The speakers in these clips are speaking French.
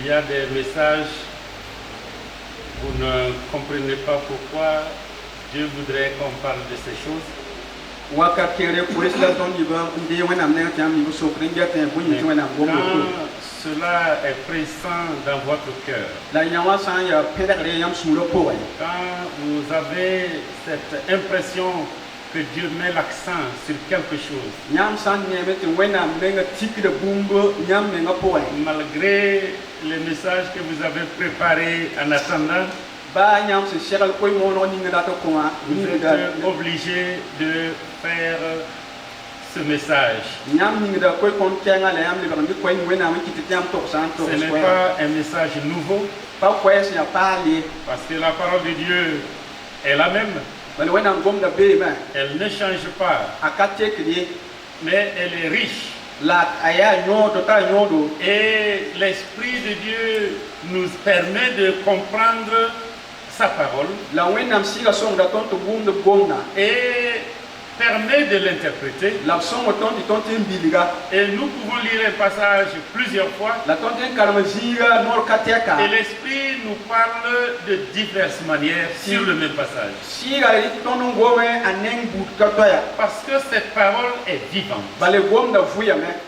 Il y a des messages, vous ne comprenez pas pourquoi Dieu voudrait qu'on parle de ces choses. Quand cela est pressant dans votre cœur, quand vous avez cette impression que Dieu met l'accent sur quelque chose, malgré les messages que vous avez préparés en attendant, vous êtes obligé de faire ce message. Ce n'est pas un message nouveau, parce que la parole de Dieu est la même. Elle ne change pas, mais elle est riche. Et l'Esprit de Dieu nous permet de comprendre sa parole et permet de l'interpréter. Et nous pouvons lire un passage plusieurs fois. Et l'Esprit nous parle de diverses manières sur le même passage. Parce que cette parole est vivante.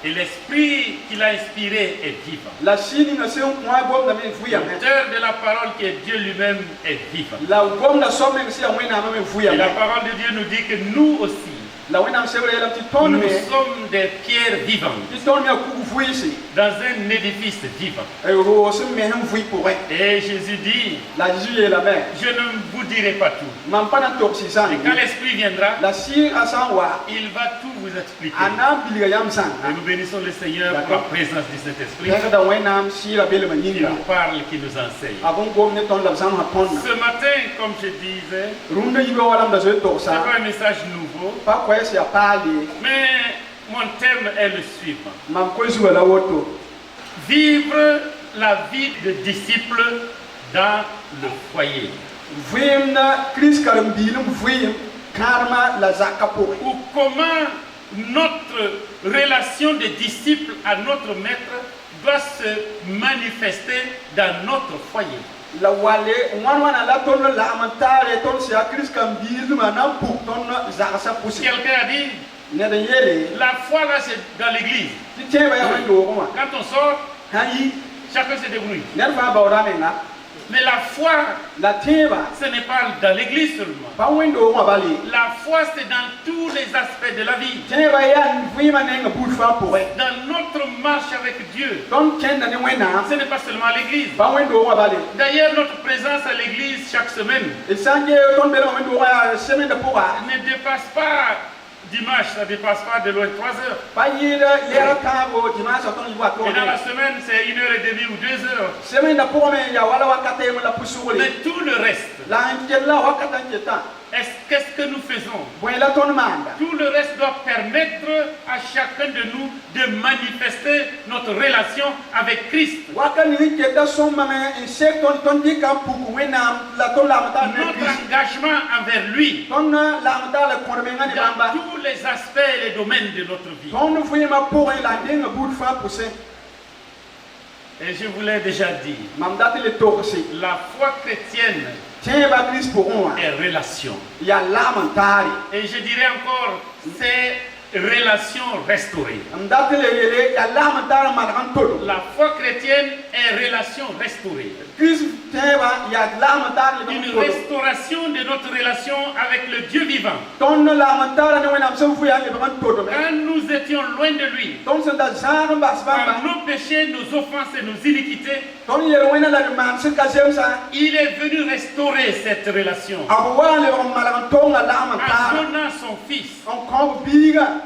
Et l'Esprit qui l'a inspiré est vivant. L'auteur de la parole qui est Dieu lui-même est vivant. Et la parole de Dieu nous dit que nous aussi, nous sommes des pierres vivantes dans un édifice vivant. Et Jésus dit, je ne vous dirai pas tout. Et quand l'Esprit viendra, il va tout vous expliquer. Et nous bénissons le Seigneur pour la présence du Saint-Esprit qui nous parle, qui nous enseigne. Ce matin, comme je disais, ce n'est pas un message nouveau. Mais mon thème est le suivant. Vivre la vie de disciple dans le foyer. Ou comment notre relation de disciple à notre maître doit se manifester dans notre foyer. Quelqu'un a dit, la foi là c'est dans l'église. Quand on sort, chacun se débrouille. Mais la foi, ce n'est pas dans l'église seulement. La foi, c'est dans tous les aspects de la vie. Dans notre marche avec Dieu. Ce n'est pas seulement à l'église. D'ailleurs, notre présence à l'église chaque semaine ne dépasse pas. Dimanche, ça ne dépasse pas de loin 3 heures. Et dans la semaine, c'est 1h30 ou 2 heures. Mais tout le reste, qu'est-ce que nous faisons? Tout le reste doit permettre à chacun de nous de manifester notre relation avec Christ. Notre engagement envers lui dans tous les aspects et les domaines de notre vie. Et je vous l'ai déjà dit, la foi chrétienne est relation. Et je dirais encore, c'est relation restaurée. La foi chrétienne est relation restaurée. Une restauration de notre relation avec le Dieu vivant. Quand nous étions loin de lui, par nos péchés, nos offenses et nos iniquités, il est venu restaurer cette relation en donnant son fils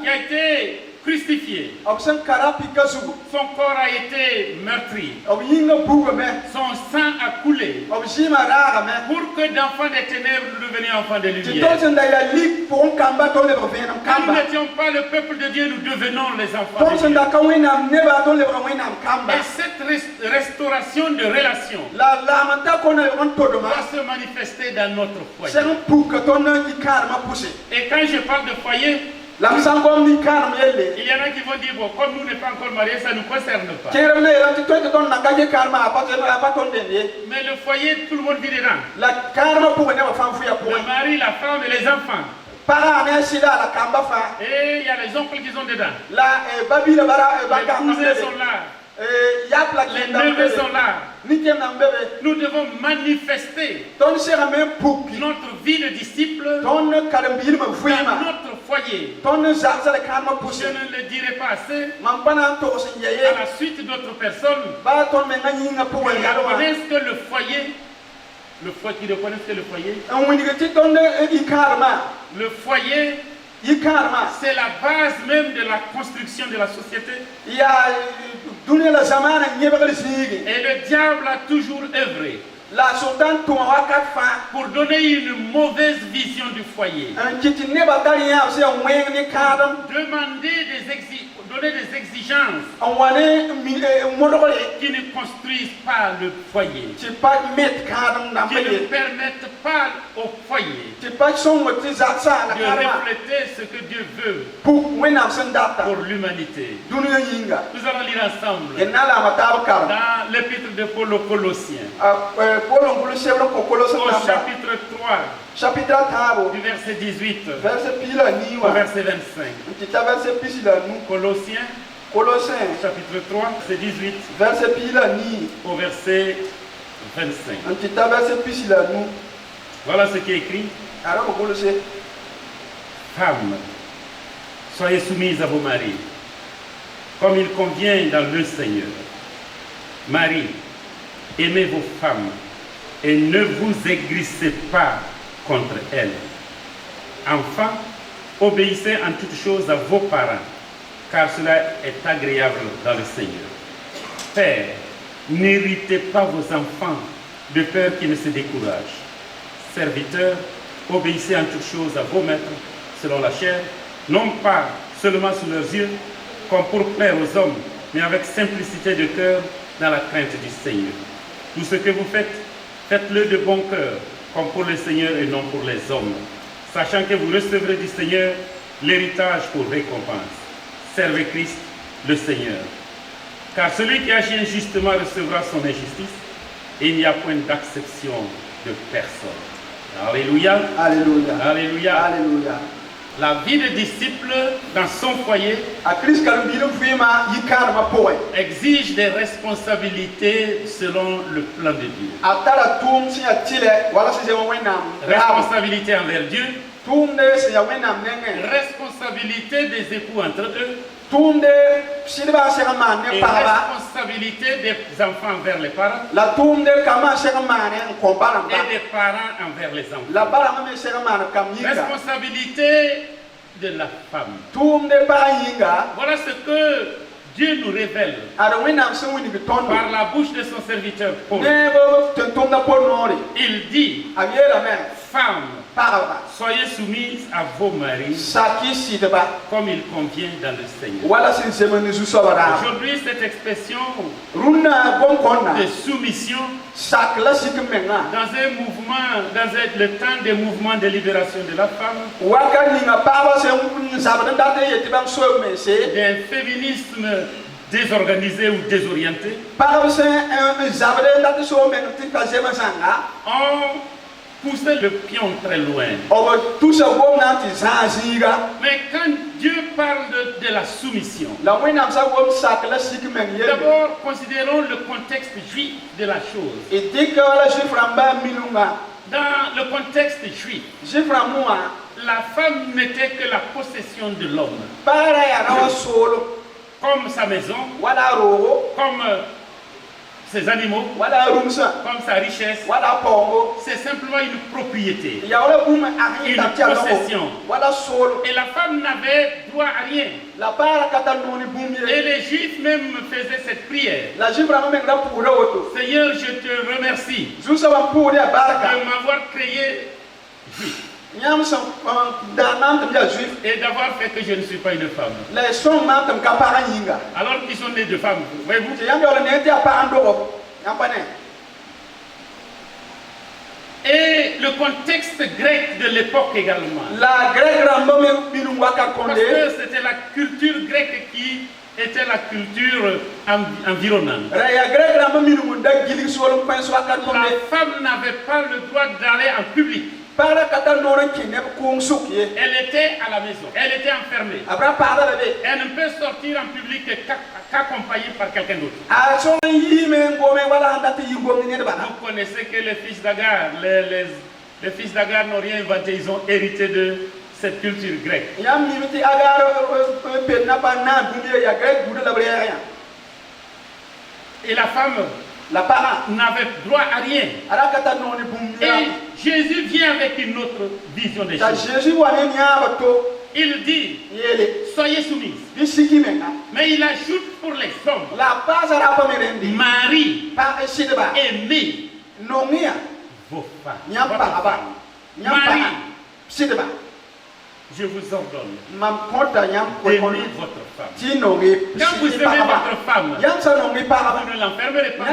qui a été crucifié. Son corps a été meurtri. Son sang a coulé pour que d'enfants des ténèbres nous devenions enfants de lumière. Quand nous n'étions pas le peuple de Dieu, nous devenons les enfants de Dieu. Et cette restauration de relation doit se manifester dans notre foyer. Et quand je parle de foyer, Il y en a qui vont dire, bon, comme nous n'est pas encore mariés, ça ne nous concerne pas. Mais le foyer, tout le monde vit dedans. Le mari, la femme et les enfants. Et il y a les oncles qui sont dedans. Les cousins sont là. Les neveux sont là. Nous devons manifester notre vie de disciple dans notre foyer. Je ne le dirai pas assez. À la suite d'autres personnes reconnaissent que le foyer, qui reconnaissent que le foyer, c'est la base même de la construction de la société. Et le diable a toujours œuvré pour donner une mauvaise vision du foyer. Donner des exigences qui ne construisent pas le foyer, qui ne permettent pas au foyer de refléter ce que Dieu veut pour l'humanité. Nous allons lire ensemble dans l'épître de Paul aux Colossiens, au chapitre 3. Du verset 18 au verset 25. Colossiens, chapitre 3, verset 18 au verset 25. Voilà ce qui est écrit. Femmes, soyez soumises à vos maris, comme il convient dans le Seigneur. Marie, aimez vos femmes et ne vous aigrissez pas contre elles. Enfants, obéissez en toutes choses à vos parents, car cela est agréable dans le Seigneur. Père, n'irritez pas vos enfants de peur qu'ils ne se découragent. Serviteurs, obéissez en toutes choses à vos maîtres selon la chair, non pas seulement sous leurs yeux, comme pour plaire aux hommes, mais avec simplicité de cœur dans la crainte du Seigneur. Tout ce que vous faites, faites-le de bon cœur, comme pour le Seigneur et non pour les hommes, sachant que vous recevrez du Seigneur l'héritage pour récompense. Servez Christ, le Seigneur. Car celui qui agit injustement recevra son injustice, et il n'y a point d'acception de personne. Alléluia. Alléluia. Alléluia. Alléluia. La vie de disciple dans son foyer exige des responsabilités selon le plan de Dieu. Responsabilité envers Dieu, responsabilité des époux entre eux, et responsabilité des enfants envers les parents, et des parents envers les enfants. Responsabilité de la femme. Voilà ce que Dieu nous révèle par la bouche de son serviteur Paul. Il dit, femme, soyez soumises à vos maris comme il convient dans le Seigneur. Aujourd'hui, cette expression de soumission dans un mouvement, dans le temps des mouvements de libération de la femme, d'un féminisme désorganisé ou désorienté, ont poussé le pion très loin. Mais quand Dieu parle de la soumission, d'abord considérons le contexte juif de la chose. Dans le contexte juif, la femme n'était que la possession de l'homme. Comme sa maison, comme ses animaux, comme sa richesse, c'est simplement une propriété, une possession. Et la femme n'avait droit à rien. Et les Juifs même faisaient cette prière. Seigneur, je te remercie de m'avoir créé juif et d'avoir fait que je ne suis pas une femme. Alors qu'ils sont nés de femmes, voyez-vous. Et le contexte grec de l'époque également. La grecque parce que c'était la culture grecque qui était la culture environnante. La femme n'avait pas le droit d'aller en public. Elle était à la maison, elle était enfermée. Elle ne peut sortir en public qu'accompagnée par quelqu'un d'autre. Vous connaissez que les fils d'Agar, les fils d'Agar n'ont rien inventé, ils ont hérité de cette culture grecque. Et la femme n'avait droit à rien. Et Jésus vient avec une autre vision des choses. Il dit, soyez soumis. Mais il ajoute pour les hommes, Marie, aimez vos femmes. Marie, je vous ordonne d'aimer votre femme. Quand vous aimez votre femme, vous ne l'enfermerez pas,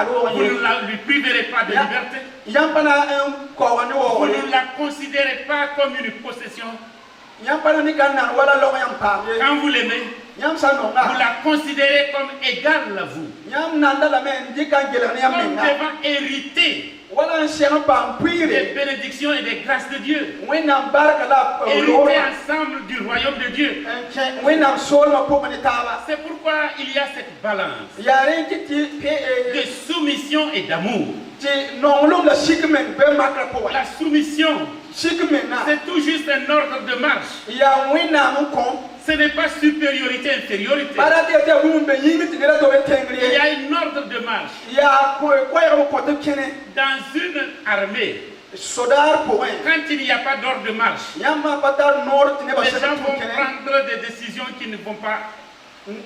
vous ne lui priverez pas de liberté, vous ne la considérez pas comme une possession. Quand vous l'aimez, vous la considérez comme égale à vous, comme devant hériter des bénédictions et des grâces de Dieu, hériter ensemble du royaume de Dieu. C'est pourquoi il y a cette balance de soumission et d'amour. La soumission, c'est tout juste un ordre de marche. Ce n'est pas supériorité, infériorité. Il y a un ordre de marche. Dans une armée, quand il n'y a pas d'ordre de marche, les gens vont prendre des décisions qui ne vont pas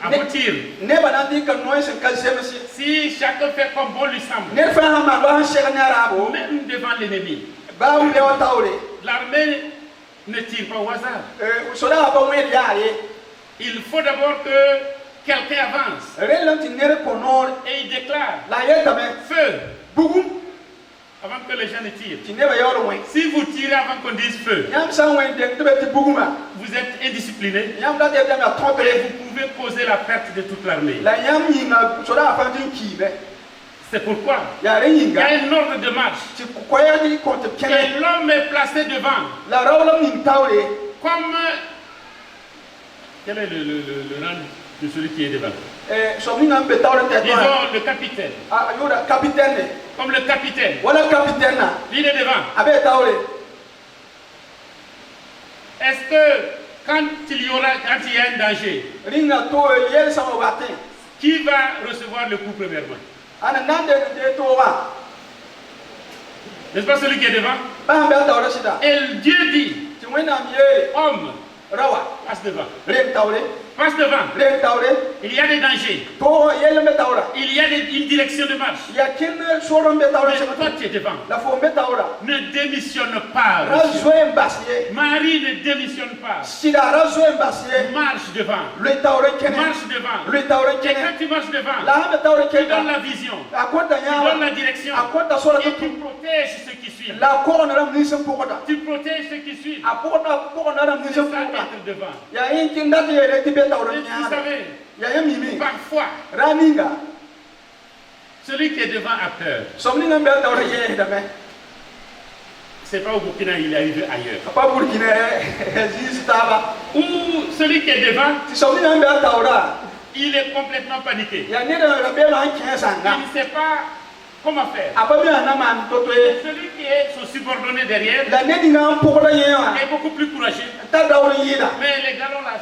aboutir. Si chacun fait comme bon lui semble, même devant l'ennemi, l'armée ne tire pas au hasard. Il faut d'abord que quelqu'un avance et il déclare feu avant que les gens ne tirent. Si vous tirez avant qu'on dise feu, vous êtes indiscipliné et vous pouvez causer la perte de toute l'armée. C'est pourquoi il y a un ordre de marche. Et l'homme est placé devant. Comme quel est le rang de celui qui est devant? Disons le capitaine. Comme le capitaine. Il est devant. Est-ce que quand il y a un danger, qui va recevoir le coup premièrement? N'est-ce pas celui qui est devant? Et Dieu dit, homme, passe devant. Passe devant. Il y a des dangers. Il y a une direction de marche. Mais toi tu es devant. Ne démissionne pas. Marie ne démissionne pas. Marche devant. Marche devant. Et quand tu marches devant, tu donnes la vision. Tu donnes la direction. Et tu protèges ceux qui suivent. Tu protèges ceux qui suivent. C'est ça être devant. Vous savez, parfois, celui qui est devant a peur. C'est pas au Burkina, il est arrivé ailleurs. Ou celui qui est devant, il est complètement paniqué. Il ne sait pas comment faire. Celui qui est son subordonné derrière est beaucoup plus courageux. Mais les galons là,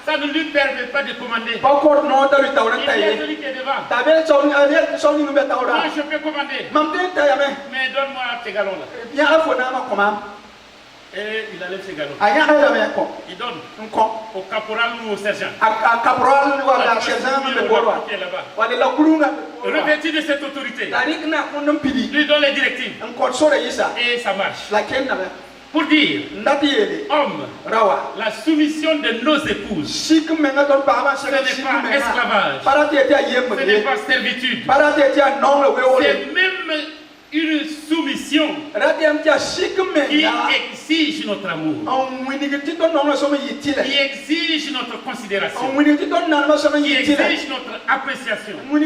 ça ne lui permet pas de commander. Il y a celui qui est devant. Moi je peux commander. Mais donne-moi tes galons là. Et il enlève ses galons. Il donne au caporal ou au sergent. Qui est là-bas. Revêtu de cette autorité, lui donne les directives. Et ça marche. Pour dire, homme, la soumission de nos épouses, ce n'est pas esclavage, ce n'est pas servitude, c'est même une soumission qui exige notre amour, qui exige notre considération, qui exige notre appréciation. Et en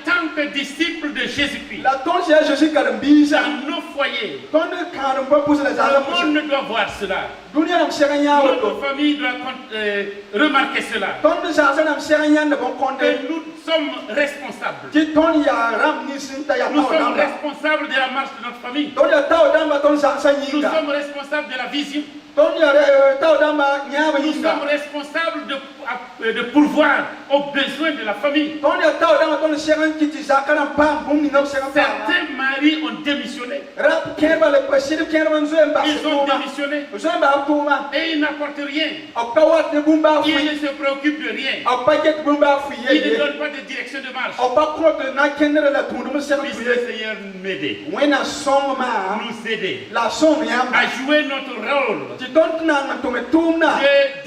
tant que disciple de Jésus-Christ, dans nos foyers, le monde doit voir cela. Notre famille doit remarquer cela. Que nous sommes responsables. Nous sommes responsables de la marche de notre famille. Nous sommes responsables de la vision. Nous sommes responsables de pourvoir aux besoins de la famille. Certains maris ont démissionné. Ils ont démissionné. Et ils n'apportent rien. Ils ne se préoccupent de rien. Ils ne donnent pas de direction de marche. Puisse le Seigneur m'aider, nous aider à jouer notre rôle de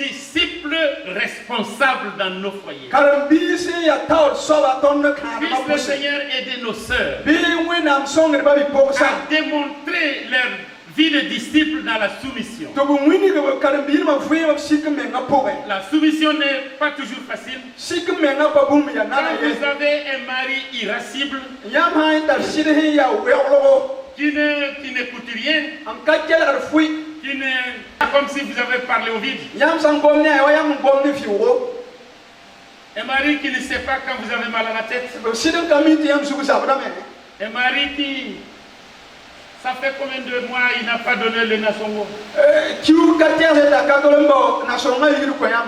disciples responsables dans nos foyers. Puisse le Seigneur aider nos sœurs à démontrer leur vie de disciple dans la soumission. La soumission n'est pas toujours facile. Quand vous avez un mari irascible qui n'écoute rien, qui n'est comme si vous avez parlé au vide, un mari qui ne sait pas quand vous avez mal à la tête, un mari qui, ça fait combien de mois il n'a pas donné le nasongo,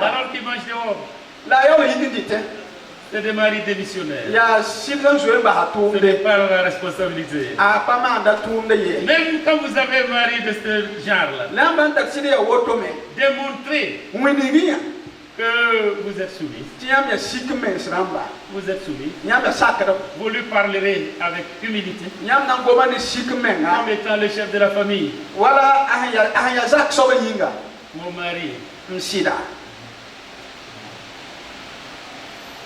alors qu'il mange dehors. C'est des maris démissionnaires. Ce n'est pas la responsabilité. Même quand vous avez un mari de ce genre-là, démontrez que vous êtes soumis. Vous êtes soumis. Vous lui parlerez avec humilité, comme étant le chef de la famille. Mon mari,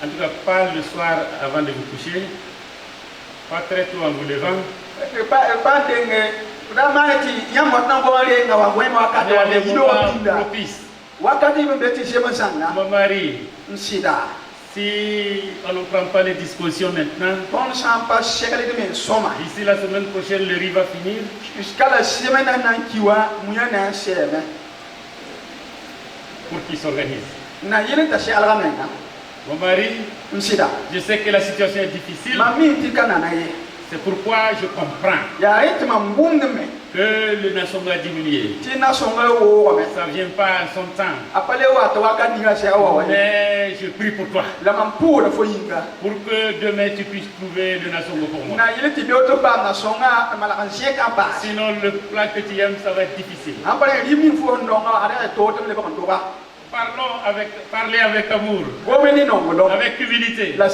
en tout cas, pas le soir avant de vous coucher, pas très tôt en vous levant. Propice. Mon mari, si on ne prend pas les dispositions maintenant, d'ici la semaine prochaine, le riz va finir. Pour qu'il s'organise. Mon mari, je sais que la situation est difficile. C'est pourquoi je comprends que le Nasonga a diminué. Ça ne vient pas en son temps. Mais je prie pour toi, pour que demain tu puisses trouver le Nasonga pour moi. Sinon le plat que tu aimes, ça va être difficile. Parlez avec amour, avec humilité. Mais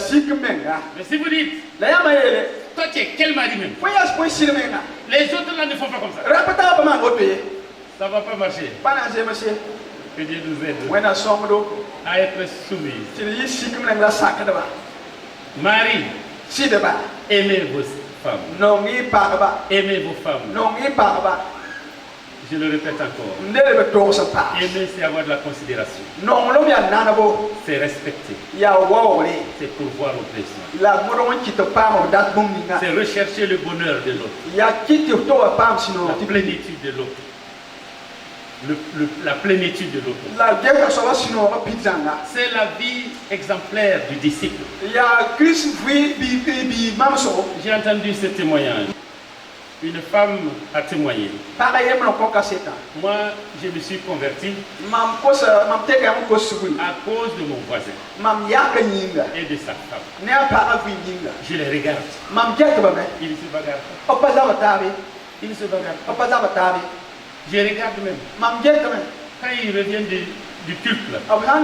si vous dites, toi tu es quel mari même? Les autres là ne font pas comme ça. Ça ne va pas marcher. Que Dieu nous aide à être soumis. Marie, aimez vos femmes. Aimez vos femmes. Je le répète encore. Aimer, c'est avoir de la considération. C'est respecter. C'est pourvoir aux besoins. C'est rechercher le bonheur de l'autre. La plénitude de l'autre. La plénitude de l'autre. C'est la vie exemplaire du disciple. J'ai entendu ce témoignage. Une femme a témoigné. Moi, je me suis converti à cause de mon voisin et de sa femme. Je les regarde. Ils ne se bagarrent pas. Ils ne se bagarrent pas. Je regarde même. Quand ils reviennent du culte, faire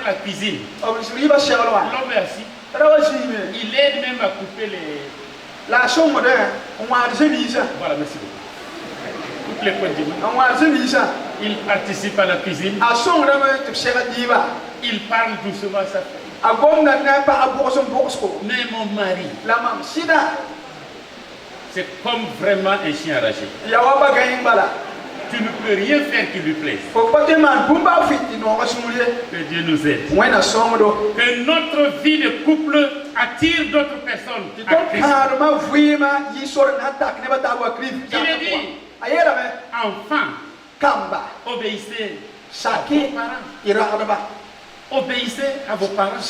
la cuisine, l'homme est assis. Il aide même à couper les... Voilà, merci beaucoup. Toutes les points de vue. Il participe à la cuisine. Il parle doucement à sa femme. Mais mon mari, c'est comme vraiment un chien arraché. Tu ne peux rien faire qui lui plaise. Que Dieu nous aide. Que notre vie de couple attire d'autres personnes à Christ. Il est dit, enfants, obéissez à vos parents. Obéissez à vos parents.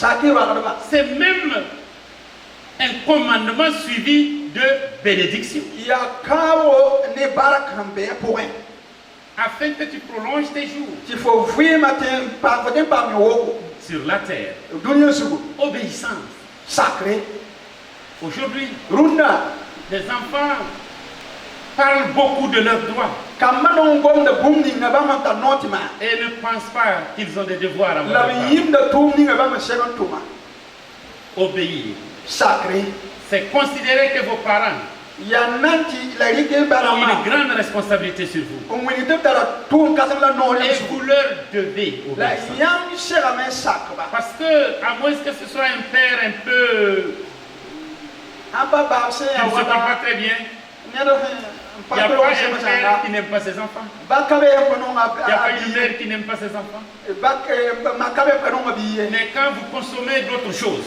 C'est même un commandement suivi de bénédiction. Afin que tu prolonges tes jours sur la terre. Obéissance. Aujourd'hui, les enfants parlent beaucoup de leurs droits et ne pensent pas qu'ils ont des devoirs à faire. Obéir, c'est considérer que vos parents ont une grande responsabilité sur vous et vous leur devez obéir. Parce que, à moins que ce soit un père un peu qui ne se parle pas très bien, il n'y a pas un père qui n'aime pas ses enfants. Il n'y a pas une mère qui n'aime pas ses enfants. Mais quand vous consommez d'autres choses,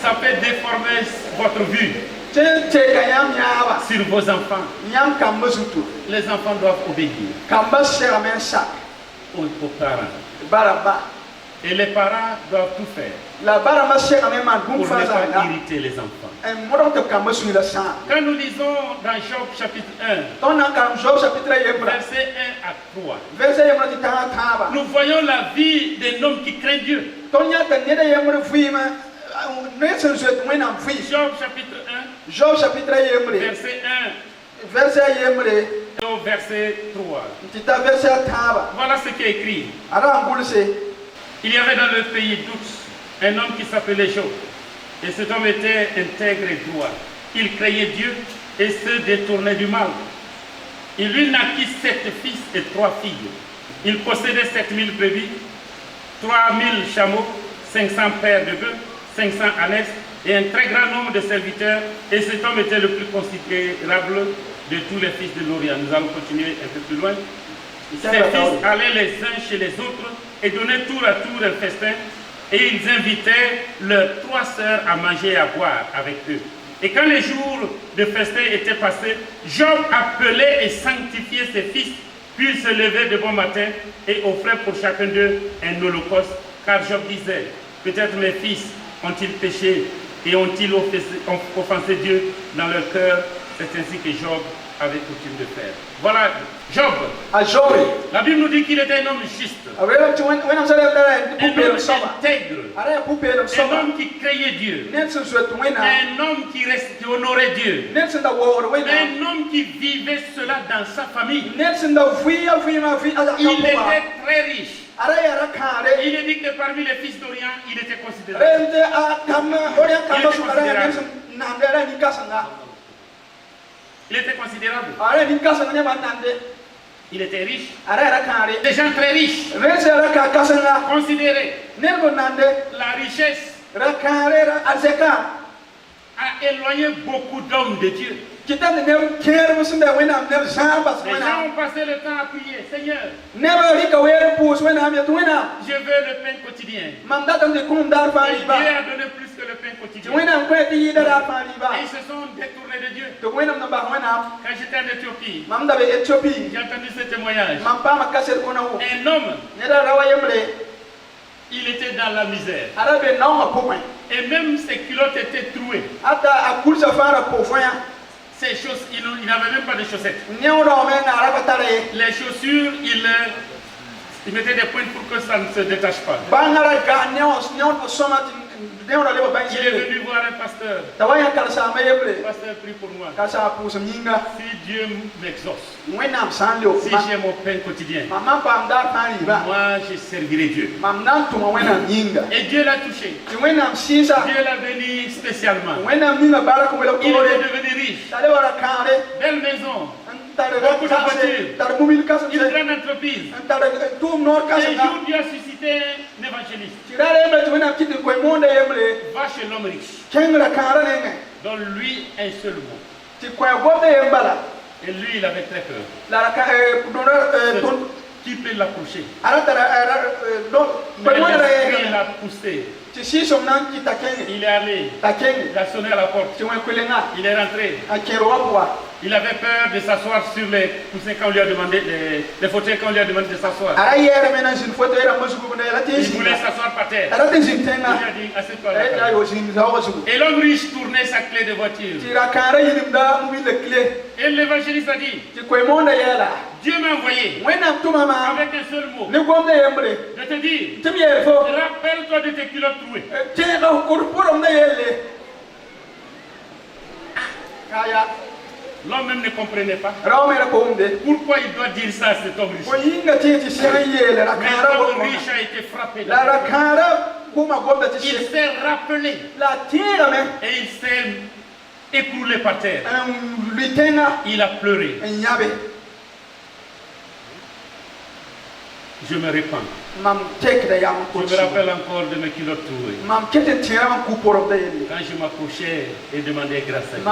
ça peut déformer votre vue sur vos enfants. Les enfants doivent obéir aux parents. Et les parents doivent tout faire pour ne pas irriter les enfants. Quand nous lisons dans Job chapitre 1, verset 1 à 3, nous voyons la vie d'un homme qui craint Dieu. Job chapitre 1, verset 1 au verset 3. Voilà ce qui est écrit. Il y avait dans le pays d'Ouz un homme qui s'appelait Job. Et cet homme était intègre et droit. Il craignait Dieu et se détournait du mal. Il lui naquit 7 fils et 3 filles. Il possédait 7000 brebis, 3000 chameaux, 500 paires de bœufs, 500 ânes et un très grand nombre de serviteurs. Et cet homme était le plus considérable de tous les fils de l'Orient. Nous allons continuer un peu plus loin. Ses fils allaient les uns chez les autres et donnaient tour à tour un festin, et ils invitaient leurs 3 sœurs à manger et à boire avec eux. Et quand les jours de festin étaient passés, Job appelait et sanctifiait ses fils, puis il se levait de bon matin et offrait pour chacun d'eux un holocauste, car Job disait, peut-être mes fils ont-ils péché et ont-ils offensé Dieu dans leur cœur. C'est ainsi que Job avait coutume de faire. Voilà, Job. La Bible nous dit qu'il était un homme juste, un homme intègre, un homme qui craignait Dieu, un homme qui honorait Dieu, un homme qui vivait cela dans sa famille. Il était très riche. Il est dit que parmi les fils d'Orient, il était considéré. Il était considérable. Il était riche. Des gens très riches. Considérés. La richesse a éloigné beaucoup d'hommes de Dieu. Les gens ont passé le temps à prier. Seigneur, je veux le pain quotidien. Et Dieu a donné plus que le pain quotidien. Et ils se sont détournés de Dieu. Quand j'étais en Éthiopie, j'ai entendu ce témoignage. Un homme, il était dans la misère. Et même ses culottes étaient trouées. Ses choses, il n'avait même pas de chaussettes. Les chaussures, il mettait des pointes pour que ça ne se détache pas. Il est venu voir un pasteur. Le pasteur prie pour moi. Si Dieu m'exauce, si j'ai mon pain quotidien, moi je servirai Dieu. Et Dieu l'a touché. Dieu l'a béni spécialement. Il est devenu riche. Belle maison. beaucoup de voitures, une grande entreprise. Et un jour, Dieu a suscité un évangéliste. Va chez l'homme riche. Donne-lui un seul mot. Et lui, il avait très peur. Qui peut l'approcher? Mais l'esprit l'a poussé. Il est allé. Il a sonné à la porte. Il est rentré. Il avait peur de s'asseoir sur les poussins quand on lui a demandé, les fauteuils quand on lui a demandé de s'asseoir. Il voulait s'asseoir par terre. Il a dit, assieds-toi là. Et l'homme riche tournait sa clé de voiture. Et l'évangéliste a dit, Dieu m'a envoyé avec un seul mot. Je te dis, rappelle-toi de tes culottes trouées. L'homme même ne comprenait pas. Pourquoi il doit dire ça à cet homme riche? Mais l'homme riche a été frappé. Il s'est rappelé. Et il s'est écroulé par terre. Il a pleuré. Je me répands. Je me rappelle encore de mes culottes trouées. Quand je m'approchais et demandais grâce à Dieu,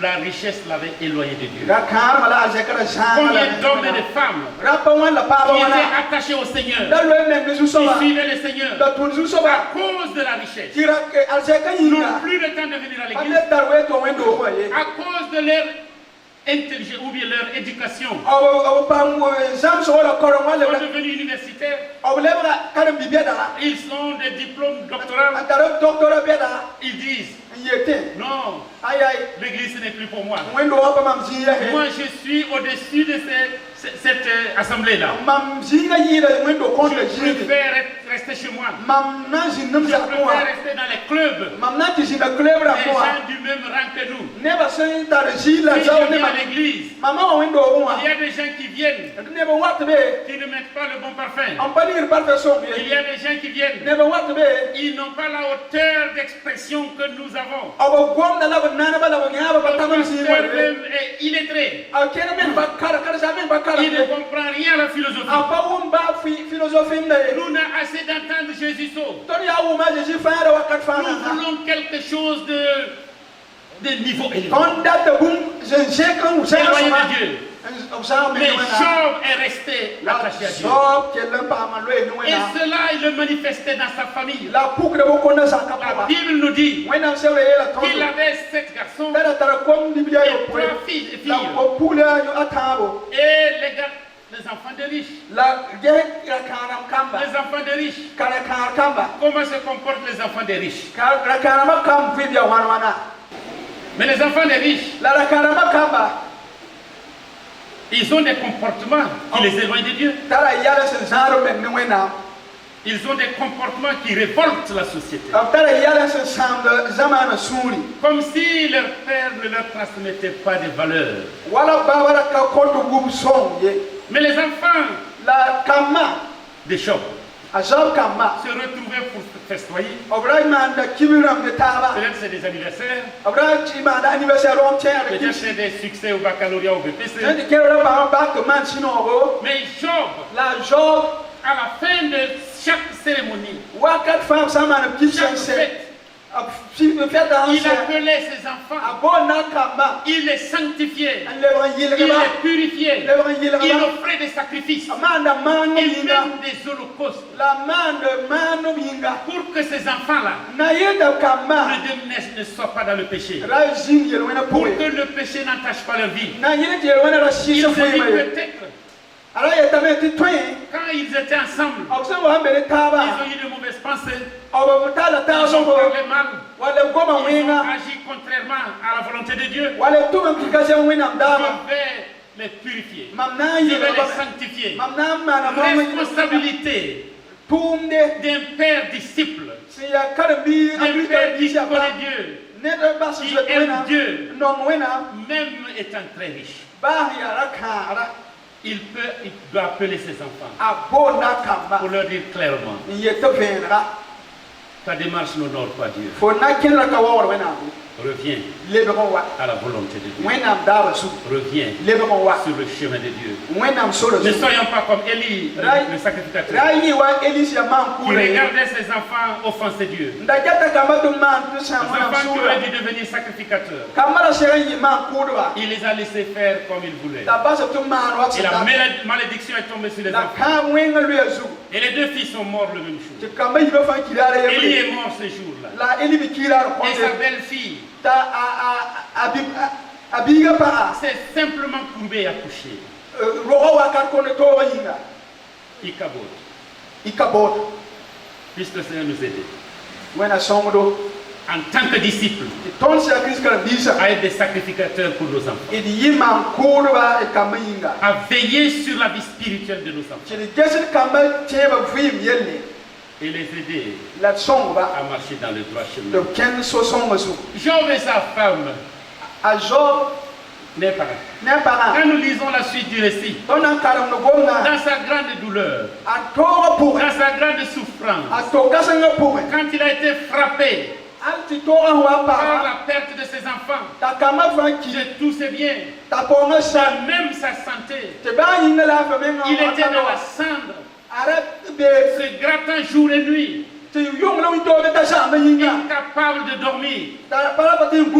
la richesse l'avait éloigné de Dieu. Combien d'hommes et de femmes qui étaient attachés au Seigneur, qui suivaient le Seigneur à cause de la richesse, n'ont plus le temps de venir à l'église à cause de leur intelligence ou bien leur éducation. Ils sont devenus universitaires. Ils ont des diplômes doctoraux. Ils disent non, l'église ce n'est plus pour moi. Moi je suis au-dessus de cette assemblée-là. Je préfère rester chez moi. Je préfère rester dans les clubs. Les gens du même rang que nous. Si je viens à l'église, il y a des gens qui viennent, qui ne mettent pas le bon parfum. Il y a des gens qui viennent, ils n'ont pas la hauteur d'expression que nous avons. Même est illettré. Il ne comprend rien à la philosophie. Nous n'avons assez d'entendre Jésus sauve. Nous voulons quelque chose de niveau élevé. Éloigné de Dieu. Mais Job est resté attaché à Dieu. Et cela, il le manifestait dans sa famille. La Bible nous dit qu'il avait 7 garçons et 3 filles. Et les enfants de riches. Les enfants de riches. Comment se comportent les enfants des riches? Mais les enfants des riches, ils ont des comportements qui les éloignent de Dieu. Ils ont des comportements qui révoltent la société. Comme si leur père ne leur transmettait pas de valeurs. Mais les enfants de Job se retrouvaient pour festoyer. Peut-être c'est des anniversaires. Peut-être c'est des succès au baccalauréat ou au BPC. Mais Job, à la fin de chaque cérémonie, chaque fête, il appelait ses enfants, il les sanctifiait, il les purifiait, il offrait des sacrifices, il même des holocaustes, pour que ces enfants-là ne soient pas dans le péché, pour que le péché n'entache pas leur vie. Il se dit peut-être, quand ils étaient ensemble, ils ont eu de mauvaises pensées, ils ont parlé mal, ils ont agi contrairement à la volonté de Dieu. Je vais les purifier, je vais les sanctifier. Responsabilité d'un père disciple, d'un père qui connaît Dieu, qui aime Dieu, même étant très riche. Il doit appeler ses enfants pour leur dire clairement, ta démarche n'honore pas Dieu. Reviens à la volonté de Dieu. Reviens sur le chemin de Dieu. Ne soyons pas comme Élie, le sacrificateur, qui regardait ses enfants offenser Dieu. Les enfants qui auraient dû devenir sacrificateurs, il les a laissés faire comme il voulait. Et la malédiction est tombée sur les enfants. Et les deux fils sont morts le même jour. Élie est mort ce jour-là. Et sa belle-fille s'est simplement courbée et accouchée. Ikabod. Puisse le Seigneur nous aider. En tant que disciples, à être des sacrificateurs pour nos enfants, à veiller sur la vie spirituelle de nos enfants et les aider à marcher dans le droit chemin. Job et sa femme n'est pas. Quand nous lisons la suite du récit, dans sa grande douleur, dans sa grande souffrance, quand il a été frappé par la perte de ses enfants, de tous ses biens, même sa santé, il était dans la cendre, se grattant jour et nuit, incapable de dormir.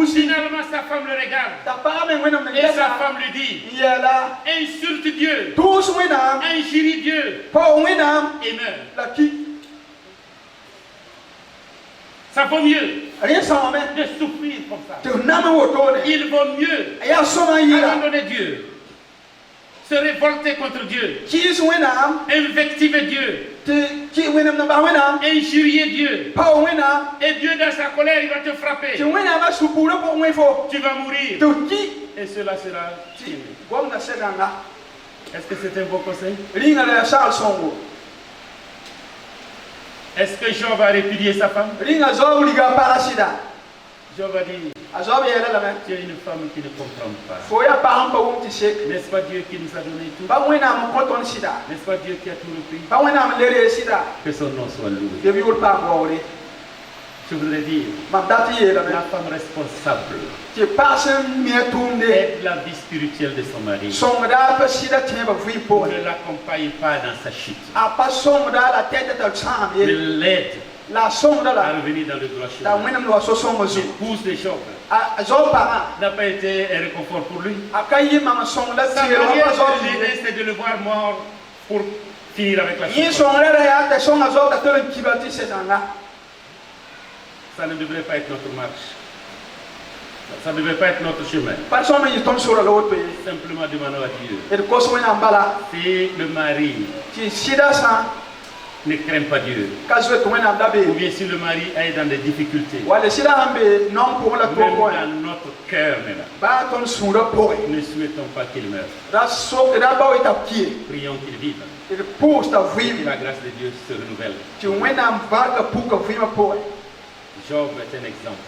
Finalement, sa femme le regarde et sa femme lui dit: insulte Dieu, injurie Dieu et meurt. Ça vaut mieux de souffrir comme ça. Il vaut mieux abandonner Dieu, se révolter contre Dieu, invectiver Dieu, injurier Dieu. Et Dieu dans sa colère, il va te frapper. Tu vas mourir. Et cela sera fini. Est-ce que c'est un bon conseil? Est-ce que Job va répudier sa femme? Job a dit: tu es une femme qui ne comprend pas. N'est-ce pas Dieu qui nous a donné tout? N'est-ce pas Dieu qui a tout repris? Que son nom soit loué. Je voudrais dire, la femme responsable aide la vie spirituelle de son mari. Ne l'accompagne pas dans sa chute, mais l'aide à revenir dans le droit chemin. L'épouse de Job n'a pas été un réconfort pour lui. Sa manière de l'aider, c'est de le voir mort pour finir avec la souffrance. Ça ne devrait pas être notre marche. Ça ne devrait pas être notre chemin. Simplement demandons à Dieu. Si le mari ne craint pas Dieu, ou bien si le mari est dans des difficultés, même dans notre cœur, ne souhaitons pas qu'il meure. Prions qu'il vive. Et que la grâce de Dieu se renouvelle. Job est un exemple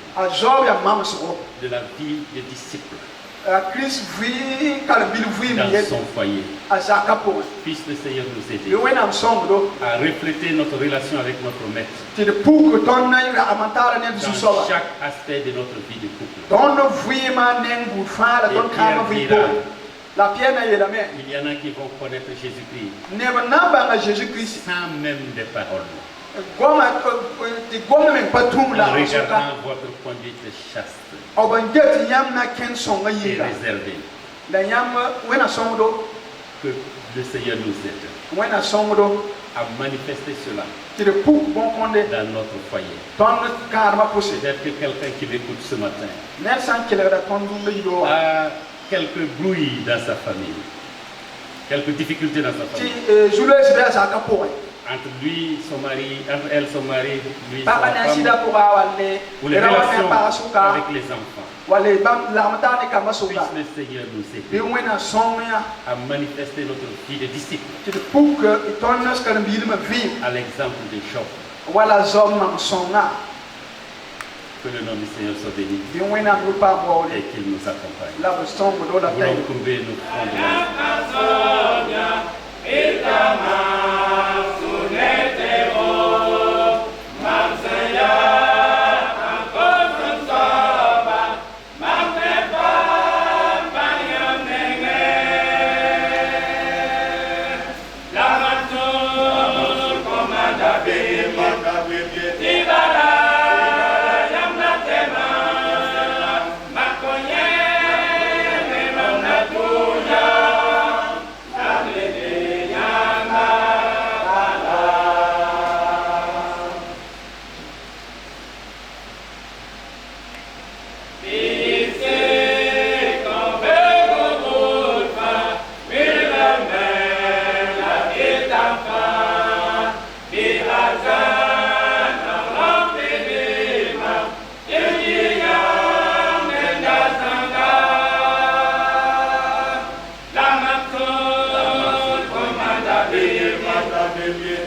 de la vie des disciples dans son foyer. Puisse le Seigneur nous aider à refléter notre relation avec notre Maître dans chaque aspect de notre vie de couple. Il y en a qui vont connaître Jésus-Christ sans même des paroles. En regardant votre conduite chaste et réservée. Que le Seigneur nous aide à manifester cela dans notre foyer. Peut-être que quelqu'un qui m'écoute ce matin a quelques bruits dans sa famille, quelques difficultés dans sa famille. Entre lui, son mari, entre elle, son mari, lui, sa femme, ou les relations avec les enfants. Puisse le Seigneur nous aider à manifester notre vie de disciple à l'exemple de Job. Que le nom du Seigneur soit béni et qu'il nous accompagne. Nous voulons courber nos fronts de la Seigneur, encore ce soir, bien.